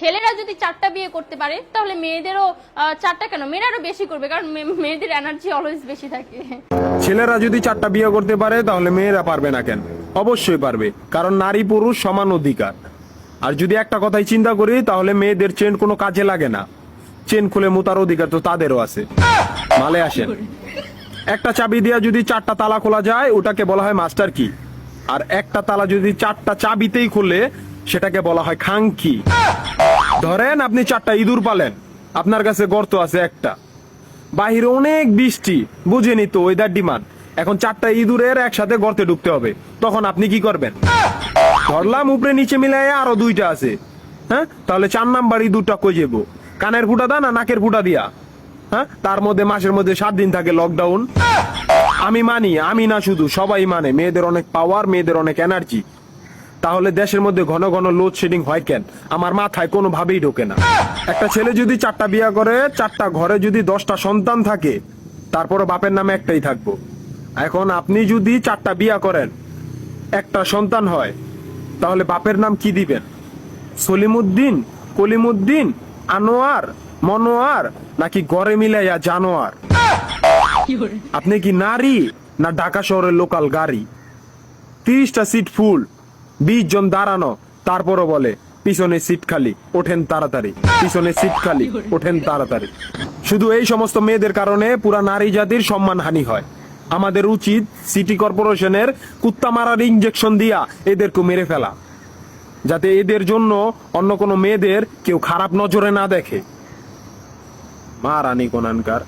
ছেলেরা যদি 4টা বিয়ে করতে পারে তাহলে মেয়েদেরও 4টা কেন, মেয়েরা আরো বেশি করবে, কারণ মেয়েদের এনার্জি অলওয়েজ বেশি থাকে। ছেলেরা যদি 4টা বিয়ে করতে পারে তাহলে মেয়েরা পারবে না কেন? অবশ্যই পারবে, কারণ নারী পুরুষ সমান অধিকার। আর যদি একটা কথাই চিন্তা করি তাহলে মেয়েদের চেন কোনো কাজে লাগে না, চেন খুলে মুতার অধিকার তো তাদেরও আছে। মালে আসেন, একটা চাবি দিয়া যদি 4টা তালা খোলা যায় ওটাকে বলা হয় মাস্টার কি, আর একটা তালা যদি 4টা চাবিতেই খুলে সেটাকে বলা হয় খাঙ্কি। ধরেন আপনি 4টা ইঁদুর পালেন, আপনার কাছে গর্ত আছে একটা, বাহিরে অনেক বৃষ্টি, বুঝেনি তো ওয়েদার ডিমান্ড, এখন 4টা ইঁদুরের একসাথে গর্তে ঢুকতে হবে, তখন আপনি কি করবেন? ধরলাম উপরে নিচে মিলাই আরো 2টা আছে, হ্যাঁ, তাহলে 4 নাম্বার ইঁদুরটা কই যাবো? কানের ফুটা দা না নাকের ফুটা দিয়া? হ্যাঁ, তার মধ্যে মাসের মধ্যে 7 দিন থাকে লকডাউন। আমি মানি, আমি না শুধু সবাই মানে, মেয়েদের অনেক পাওয়ার, মেয়েদের অনেক এনার্জি। তাহলে দেশের মধ্যে ঘন ঘন লোডশেডিং হয় কেন? আমার মাথায় কোনোভাবেই ঢোকে না। একটা ছেলে যদি 4টা বিয়ে করে, 4টা ঘরে যদি 10টা সন্তান থাকে, তারপরে বাপের নামে একটাই থাকবো। এখন আপনি যদি 4টা বিয়ে করেন, একটা সন্তান হয়, তাহলে বাপের নাম কি দিবেন? সলিমুদ্দিন, কলিমুদ্দিন, আনোয়ার, মনোয়ার, নাকি গড়ে মিলাইয়া জানোয়ার? আপনি কি নারী না ঢাকা শহরের লোকাল গাড়ি? 30টা সিট ফুল, 20 জন দাঁড়ানো, তারপরও বলে পিছনে সিট খালি, ওঠেন তাড়াতাড়ি, পিছনে সিট খালি, ওঠেন তাড়াতাড়ি। শুধু এই সমস্ত মেয়েদের কারণে পুরা নারী জাতির সম্মানহানি হয়। আমাদের উচিত সিটি কর্পোরেশনের কুত্তা মারার ইঞ্জেকশন দিয়া এদেরকে মেরে ফেলা, যাতে এদের জন্য অন্য কোনো মেয়েদের কেউ খারাপ নজরে না দেখে। মা রানী কোনানকার।